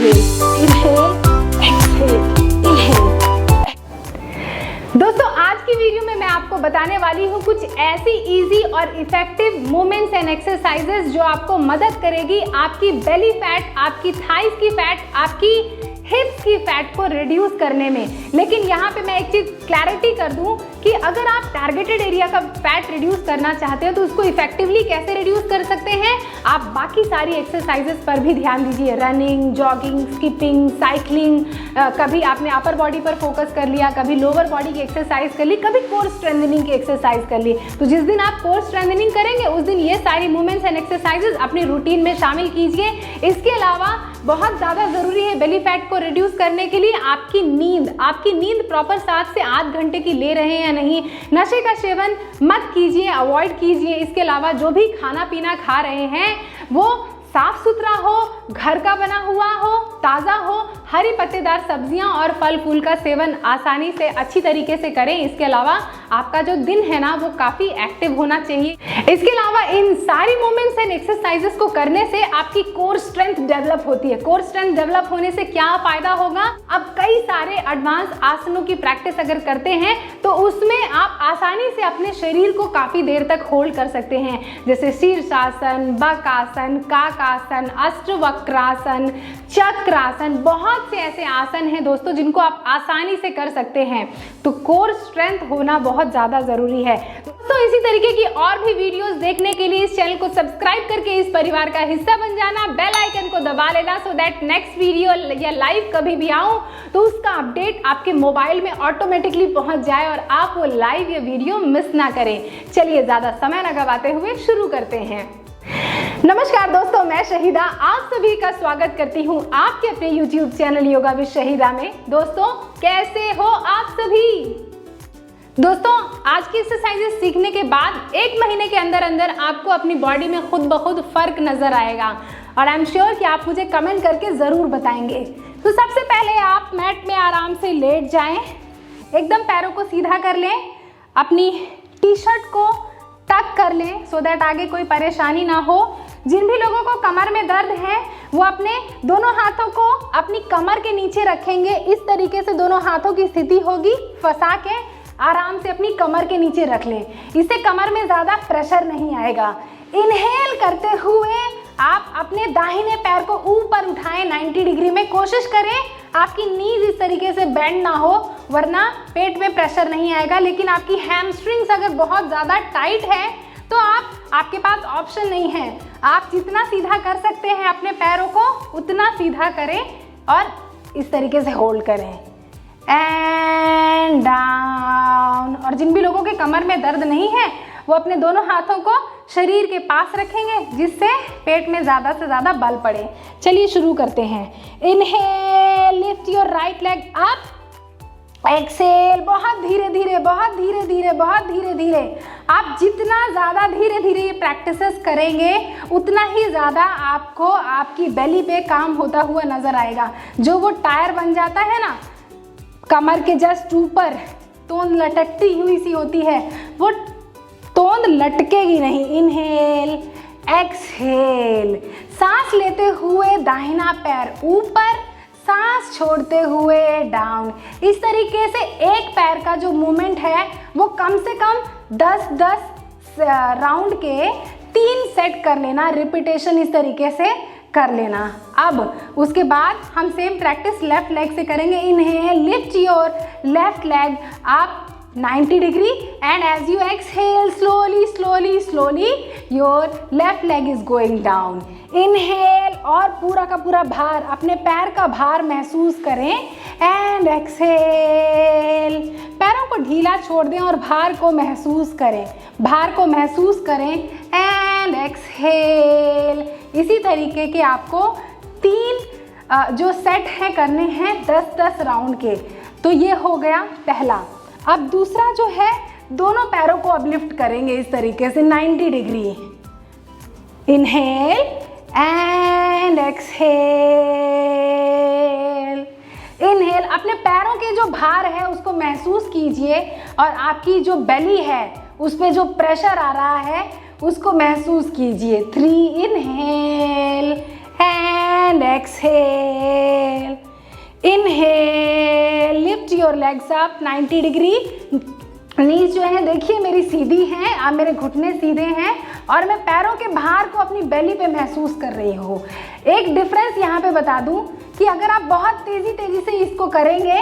Exhale, inhale, exhale, inhale. दोस्तों आज की वीडियो में मैं आपको बताने वाली हूँ कुछ ऐसी इजी और इफेक्टिव मूवमेंट्स एंड एक्सरसाइजेस जो आपको मदद करेगी आपकी बेली फैट, आपकी थाइस की फैट, आपकी हिप्स की फैट को रिड्यूस करने में। लेकिन यहाँ पे मैं एक चीज़ क्लैरिटी कर दूँ कि अगर आप टारगेटेड एरिया का फैट रिड्यूस करना चाहते हो तो उसको इफेक्टिवली कैसे रिड्यूस कर सकते हैं, आप बाकी सारी एक्सरसाइजेस पर भी ध्यान दीजिए। रनिंग, जॉगिंग, स्किपिंग, साइकिलिंग, कभी आपने अपर बॉडी पर फोकस कर लिया, कभी लोअर बॉडी की एक्सरसाइज कर ली, कभी कोर स्ट्रेंथनिंग की एक्सरसाइज कर ली। तो जिस दिन आप कोर स्ट्रेंथनिंग करेंगे उस दिन ये सारी मूवमेंट्स एंड एक्सरसाइजेस अपनी रूटीन में शामिल कीजिए। इसके अलावा बहुत ज़्यादा ज़रूरी है बेली फैट को रिड्यूस करने के लिए आपकी नींद प्रॉपर 7 से 8 घंटे की ले रहे हैं या नहीं। नशे का सेवन मत कीजिए, अवॉइड कीजिए। इसके अलावा जो भी खाना पीना खा रहे हैं वो साफ सुथरा हो, घर का बना हुआ हो, ताज़ा हो, हरी पत्तेदार सब्जियां और फल फूल का सेवन आसानी से अच्छी तरीके से करें। इसके अलावा आपका जो दिन है ना वो काफ़ी एक्टिव होना चाहिए। इसके अलावा इन सारी मूवमेंट्स एंड एक्सरसाइजेस को करने से आपकी कोर स्ट्रेंथ डेवलप होती है। कोर स्ट्रेंथ डेवलप होने से क्या फ़ायदा होगा, अब कई सारे एडवांस आसनों की प्रैक्टिस अगर करते हैं तो उसमें आप आसानी से अपने शरीर को काफ़ी देर तक होल्ड कर सकते हैं, जैसे शीर्षासन, बकासन, काकासन, अष्टवक्रासन, चक्रासन। बहुत से ऐसे आसन हैं दोस्तों जिनको आप आसानी से कर सकते हैं। तो कोर स्ट्रेंथ होना बहुत ज़्यादा ज़रूरी है। तो इसी तरीके की और भी वीडियोस देखने के लिए इस चैनल को सब्सक्राइब करके इस परिवार का हिस्सा बन जाना, बेल आइकन को दबा लेना, सो दैट नेक्स्ट वीडियो या लाइव कभी भी आऊँ तो उसका अपडेट आपके मोबाइल में ऑटोमेटिकली पहुँच जाए और आप वो लाइव या वीडियो मिस ना करें। चलिए ज़्यादा समय न गवाते हुए शुरू करते हैं। नमस्कार दोस्तों, मैं शहीदा आप सभी का स्वागत करती हूँ आपके अपने YouTube channel yoga with Shahida में। दोस्तों कैसे हो आप सभी? दोस्तों आज की एक्सरसाइजेस सीखने के बाद 1 महीने के अंदर अंदर आपको अपनी बॉडी में खुद ब खुद फर्क नजर आएगा और आई एम श्योर कि आप मुझे कमेंट करके ज़रूर बताएंगे। तो सबसे पहले आप मैट में आराम से लेट जाएं, एकदम पैरों को सीधा कर लें, अपनी टी शर्ट को टक कर लें सो दैट आगे कोई परेशानी ना हो। जिन भी लोगों को कमर में दर्द है वो अपने दोनों हाथों को अपनी कमर के नीचे रखेंगे। इस तरीके से दोनों हाथों की स्थिति होगी, फंसा के आराम से अपनी कमर के नीचे रख लें। इससे कमर में ज़्यादा प्रेशर नहीं आएगा। इनहेल करते हुए आप अपने दाहिने पैर को ऊपर उठाएं 90 डिग्री में। कोशिश करें आपकी नीज इस तरीके से बेंड ना हो, वरना पेट में प्रेशर नहीं आएगा। लेकिन आपकी हैमस्ट्रिंग्स अगर बहुत ज़्यादा टाइट है तो आपके पास ऑप्शन नहीं है। आप जितना सीधा कर सकते हैं अपने पैरों को उतना सीधा करें और इस तरीके से होल्ड करें एंड डाउन। और जिन भी लोगों के कमर में दर्द नहीं है वो अपने दोनों हाथों को शरीर के पास रखेंगे जिससे पेट में ज़्यादा से ज़्यादा बल पड़े। चलिए शुरू करते हैं। Inhale, lift your right leg up. Exhale, बहुत धीरे धीरे, बहुत धीरे धीरे, बहुत धीरे धीरे। आप जितना ज़्यादा धीरे धीरे ये प्रैक्टिसेस करेंगे उतना ही ज़्यादा आपको आपकी बेली पे काम होता हुआ नज़र आएगा। जो वो टायर बन जाता है ना कमर के जस्ट ऊपर, तोंद लटकती हुई सी होती है, वो तोंद लटकेगी नहीं। इनहेल, एक्सहेल, सांस लेते हुए दाहिना पैर ऊपर, सांस छोड़ते हुए डाउन। इस तरीके से एक पैर का जो मूवमेंट है वो कम से कम 10-10 राउंड के 3 सेट कर लेना, रिपीटेशन इस तरीके से कर लेना। अब उसके बाद हम सेम प्रैक्टिस लेफ्ट लेग से करेंगे। Inhale, lift your left leg up 90 degree and as you exhale slowly slowly slowly your left leg is going down. Inhale और पूरा का पूरा भार, अपने पैर का भार महसूस करें एंड एक्सहेल। पैरों को ढीला छोड़ दें और भार को महसूस करें, भार को महसूस करें एंड एक्सहेल। इसी तरीके के आपको 3 जो सेट हैं करने हैं 10-10 राउंड के। तो ये हो गया पहला। अब दूसरा जो है दोनों पैरों को अब लिफ्ट करेंगे इस तरीके से 90 degree. Inhale and exhale. Inhale, अपने पैरों के जो भार है उसको महसूस कीजिए और आपकी जो बेली है उस पे जो प्रेशर आ रहा है उसको महसूस कीजिए। 3 inhale and exhale. Your legs up 90 degree. Knees जो है देखिए मेरी सीधी हैं, अब मेरे घुटने सीधे हैं और मैं पैरों के भार को अपनी बेली पे महसूस कर रही हूँ। एक डिफरेंस यहाँ पे बता दूँ कि अगर आप बहुत तेज़ी से इसको करेंगे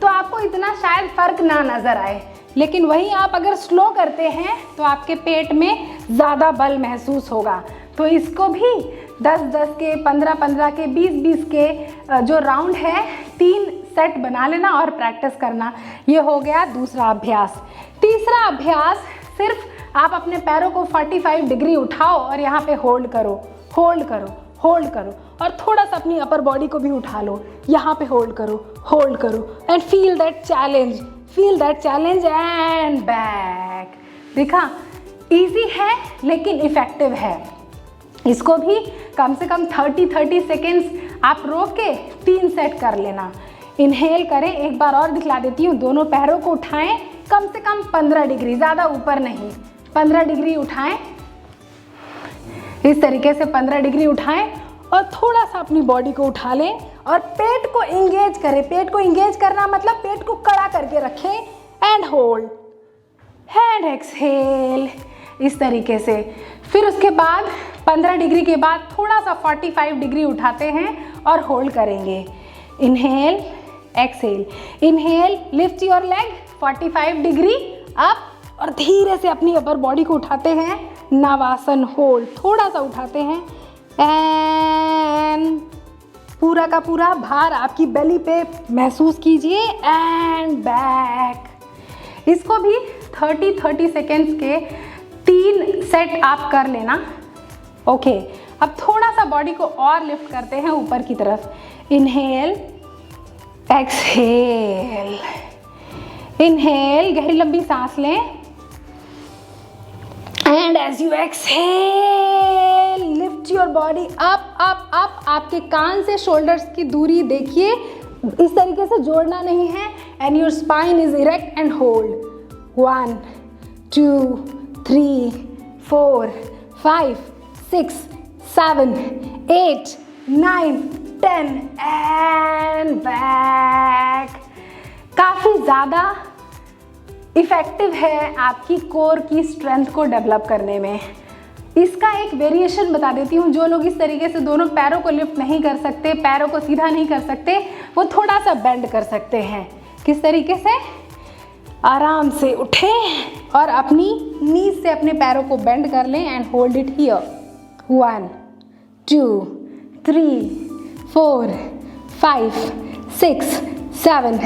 तो आपको इतना शायद फ़र्क ना नज़र आए, लेकिन वहीं आप अगर स्लो करते हैं तो आपके पेट में ज़्यादा बल महसूस होगा। तो इसको भी 10-10 के, 15-15 के, 20-20 के जो राउंड है 3 सेट बना लेना और प्रैक्टिस करना। ये हो गया दूसरा अभ्यास। तीसरा अभ्यास, सिर्फ आप अपने पैरों को 45 डिग्री उठाओ और यहाँ पे होल्ड करो, होल्ड करो, होल्ड करो और थोड़ा सा अपनी अपर बॉडी को भी उठा लो, यहाँ पे होल्ड करो, होल्ड करो and feel that challenge, feel that challenge and back. देखा, इजी है लेकिन इफ़ेक्टिव है। इसको भी कम से कम 30 सेकेंड्स आप रोक के 3 सेट कर लेना। इनहेल करें, एक बार और दिखला देती हूँ। दोनों पैरों को उठाएं कम से कम 15 डिग्री, ज़्यादा ऊपर नहीं, 15 डिग्री उठाएं। इस तरीके से 15 डिग्री उठाएं और थोड़ा सा अपनी बॉडी को उठा लें और पेट को इंगेज करें। पेट को इंगेज करना मतलब पेट को कड़ा करके रखें एंड होल्ड, हैंड एक्सहेल, इस तरीके से। फिर उसके बाद 15 डिग्री के बाद थोड़ा सा 45 डिग्री उठाते हैं और होल्ड करेंगे। Inhale, exhale, inhale, lift your leg 45 degree up और धीरे से अपनी अपर बॉडी को उठाते हैं, नवासन होल्ड, थोड़ा सा उठाते हैं एंड पूरा का पूरा भार आपकी बेली पे महसूस कीजिए एंड बैक। इसको भी 30 सेकेंड्स के 3 सेट आप कर लेना। ओके, अब थोड़ा सा बॉडी को और लिफ्ट करते हैं ऊपर की तरफ। इनहेल, एक्सहेल, इनहेल, गहरी लंबी सांस लें and as you exhale lift your body up up up. आपके कान से शोल्डर्स की दूरी देखिए, इस तरीके से जोड़ना नहीं है and your spine is erect and hold. 1 2 3 4 5 6 7 8 9 10 and back. काफ़ी ज़्यादा इफ़ेक्टिव है आपकी कोर की स्ट्रेंथ को डेवलप करने में। इसका एक वेरिएशन बता देती हूँ। जो लोग इस तरीके से दोनों पैरों को लिफ्ट नहीं कर सकते, पैरों को सीधा नहीं कर सकते, वो थोड़ा सा बेंड कर सकते हैं। किस तरीके से? आराम से उठें और अपनी नीज से अपने पैरों को बेंड कर लें and hold it here. 1 2 3 4 5 6 7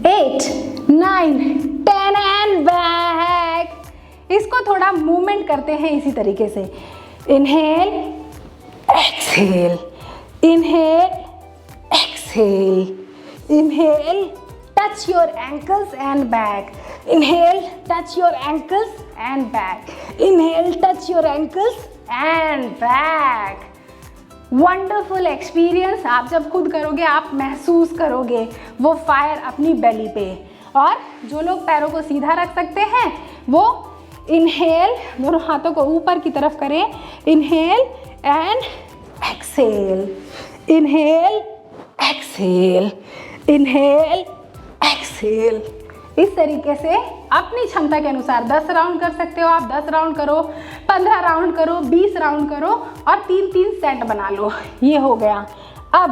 8 9 10 and back. इसको थोड़ा मूवमेंट करते हैं इसी तरीके से। Inhale, exhale, inhale, exhale, inhale, touch your ankles and back. Inhale, touch your ankles and back. Inhale, touch your ankles and back. Wonderful experience. आप जब खुद करोगे आप महसूस करोगे वो फायर अपनी बेली पे। और जो लोग पैरों को सीधा रख सकते हैं वो इनहेल, दोनों हाथों को ऊपर की तरफ करें। Inhale and exhale, inhale, exhale, inhale, exhale. इस तरीके से अपनी क्षमता के अनुसार 10 राउंड कर सकते हो आप। 10 राउंड करो, 15 राउंड करो, 20 राउंड करो और 3-3 सेट बना लो। ये हो गया। अब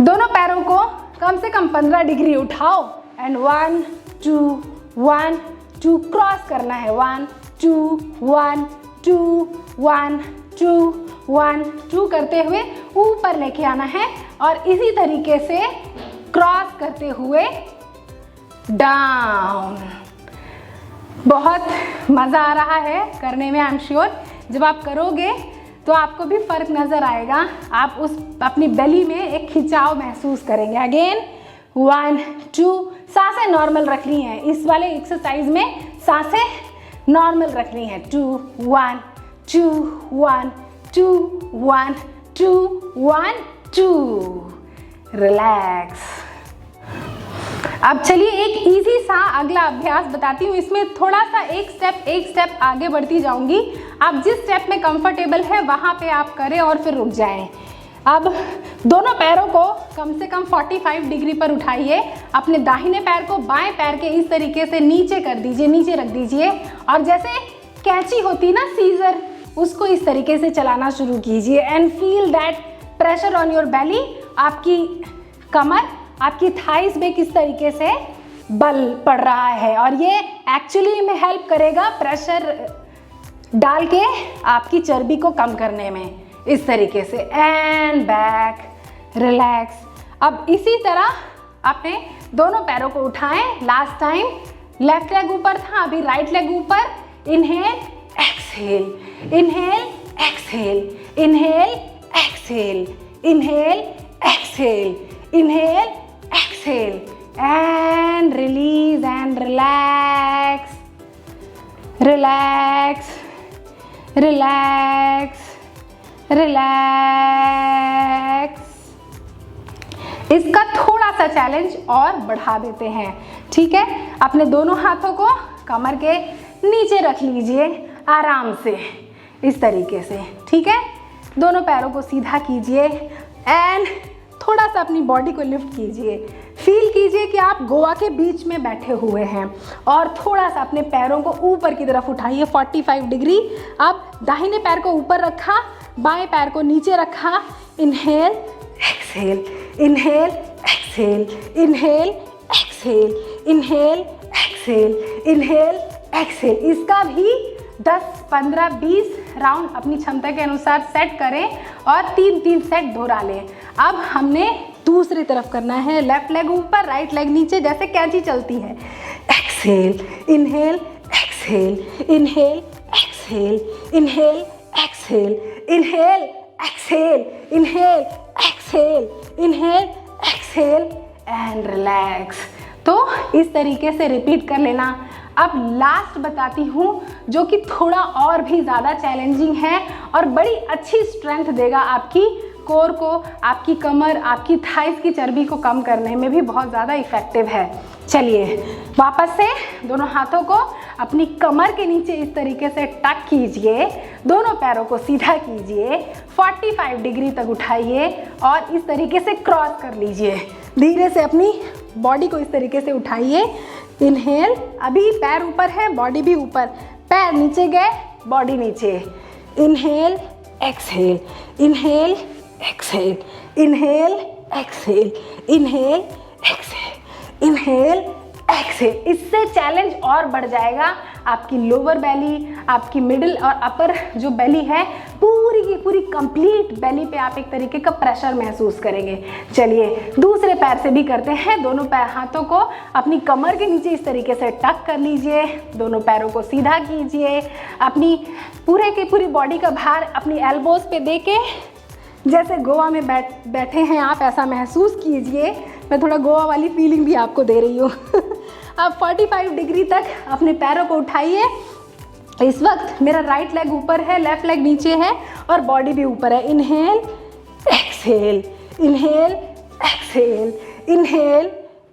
दोनों पैरों को कम से कम 15 डिग्री उठाओ एंड 1 2 1 2 क्रॉस करना है। 1 2 1 2 1 2 1 2 करते हुए ऊपर लेके आना है और इसी तरीके से क्रॉस करते हुए डाउन। बहुत मज़ा आ रहा है करने में, आई एम श्योर। जब आप करोगे तो आपको भी फ़र्क नज़र आएगा। आप उस अपनी बेली में एक खिंचाव महसूस करेंगे। अगेन 1 2, सांसें नॉर्मल रखनी है। इस वाले एक्सरसाइज में सांसें नॉर्मल रखनी है। 2 1 2 1 2 1 2 1 2। रिलैक्स। अब चलिए एक इजी सा अगला अभ्यास बताती हूँ। इसमें थोड़ा सा एक स्टेप आगे बढ़ती जाऊंगी। आप जिस स्टेप में कंफर्टेबल है वहाँ पे आप करें और फिर रुक जाएं। अब दोनों पैरों को कम से कम 45 डिग्री पर उठाइए। अपने दाहिने पैर को बाएं पैर के इस तरीके से नीचे कर दीजिए, नीचे रख दीजिए और जैसे कैंची होती ना सीजर, उसको इस तरीके से चलाना शुरू कीजिए and feel that pressure on your belly. आपकी कमर, आपकी थाइस में किस तरीके से बल पड़ रहा है और ये एक्चुअली में हेल्प करेगा प्रेशर डाल के आपकी चर्बी को कम करने में, इस तरीके से। And back, relax. अब इसी तरह अपने दोनों पैरों को उठाएं। लास्ट टाइम लेफ्ट लेग ऊपर था, अभी राइट लेग ऊपर। Inhale, exhale, inhale, exhale, inhale, exhale, inhale, exhale, inhale, exhale and release and relax, relax, relax, relax. इसका थोड़ा सा चैलेंज और बढ़ा देते हैं, ठीक है। अपने दोनों हाथों को कमर के नीचे रख लीजिए आराम से, इस तरीके से, ठीक है। दोनों पैरों को सीधा कीजिए एंड थोड़ा सा अपनी बॉडी को लिफ्ट कीजिए। फील कीजिए कि आप गोवा के बीच में बैठे हुए हैं और थोड़ा सा अपने पैरों को ऊपर की तरफ उठाइए 45 डिग्री। अब दाहिने पैर को ऊपर रखा, बाएं पैर को नीचे रखा। Inhale, exhale, inhale, exhale, inhale, exhale, inhale, exhale, inhale, exhale. इसका भी 10, 15, 20 राउंड अपनी क्षमता के अनुसार सेट करें और 3-3 सेट दोहरा लें। अब हमने दूसरी तरफ करना है, लेफ्ट लेग ऊपर, राइट लेग नीचे, जैसे कैंची चलती है। Exhale, inhale, exhale, inhale, exhale, inhale, exhale, inhale, exhale, inhale, exhale, inhale, exhale and relax. तो इस तरीके से रिपीट कर लेना। अब लास्ट बताती हूँ जो कि थोड़ा और भी ज़्यादा चैलेंजिंग है और बड़ी अच्छी स्ट्रेंथ देगा आपकी कोर को, आपकी कमर, आपकी थाइस की चर्बी को कम करने में भी बहुत ज़्यादा इफ़ेक्टिव है। चलिए वापस से दोनों हाथों को अपनी कमर के नीचे इस तरीके से टक कीजिए, दोनों पैरों को सीधा कीजिए, 45 डिग्री तक उठाइए और इस तरीके से क्रॉस कर लीजिए। धीरे से अपनी बॉडी को इस तरीके से उठाइए। इनहेल, अभी पैर ऊपर है, बॉडी भी ऊपर, पैर नीचे गए, बॉडी नीचे। Inhale, exhale, inhale, exhale, inhale, exhale, inhale, exhale, inhale, exhale. इससे चैलेंज और बढ़ जाएगा। आपकी लोअर बेली, आपकी मिडिल और अपर जो बेली है, पूरी की पूरी कंप्लीट बेली पे आप एक तरीके का प्रेशर महसूस करेंगे। चलिए दूसरे पैर से भी करते हैं। दोनों पैर हाथों को अपनी कमर के नीचे इस तरीके से टक कर लीजिए, दोनों पैरों को सीधा कीजिए, अपनी पूरे की पूरी बॉडी का भार अपनी एल्बोज पे देके जैसे गोवा में बैठे हैं आप, ऐसा महसूस कीजिए। मैं थोड़ा गोवा वाली फीलिंग भी आपको दे रही हूँ। अब 45 डिग्री तक अपने पैरों को उठाइए। इस वक्त मेरा राइट लेग ऊपर है, लेफ्ट लेग नीचे है और बॉडी भी ऊपर है। Inhale, exhale, inhale, exhale, inhale,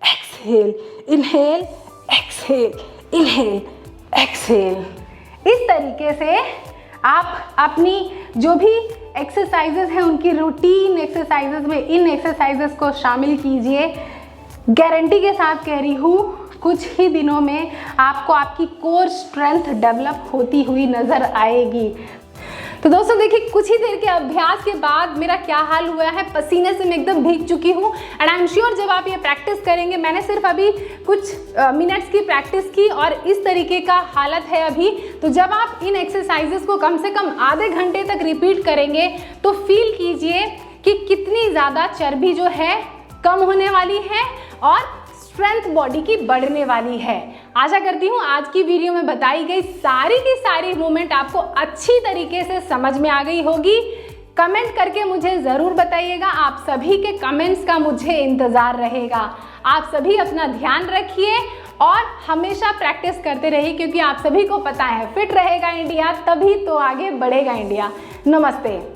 exhale, inhale, exhale, inhale, exhale. इस तरीके से आप अपनी जो भी एक्सरसाइजेज हैं उनकी रूटीन एक्सरसाइजेज में इन एक्सरसाइजेज को शामिल कीजिए। गारंटी के साथ कह रही हूँ, कुछ ही दिनों में आपको आपकी कोर स्ट्रेंथ डेवलप होती हुई नज़र आएगी। तो दोस्तों देखिए, कुछ ही देर के अभ्यास के बाद मेरा क्या हाल हुआ है, पसीने से मैं एकदम भीग चुकी हूँ। एंड आई एम श्योर जब आप ये प्रैक्टिस करेंगे, मैंने सिर्फ अभी कुछ मिनट्स की प्रैक्टिस की और इस तरीके का हालत है अभी, तो जब आप इन एक्सरसाइजेस को कम से कम आधे घंटे तक रिपीट करेंगे तो फील कीजिए कि कितनी ज़्यादा चर्बी जो है कम होने वाली है और स्ट्रेंथ बॉडी की बढ़ने वाली है। आशा करती हूँ आज की वीडियो में बताई गई सारी की सारी मूवमेंट आपको अच्छी तरीके से समझ में आ गई होगी। कमेंट करके मुझे ज़रूर बताइएगा। आप सभी के कमेंट्स का मुझे इंतज़ार रहेगा। आप सभी अपना ध्यान रखिए और हमेशा प्रैक्टिस करते रहिए, क्योंकि आप सभी को पता है फिट रहेगा इंडिया तभी तो आगे बढ़ेगा इंडिया। नमस्ते।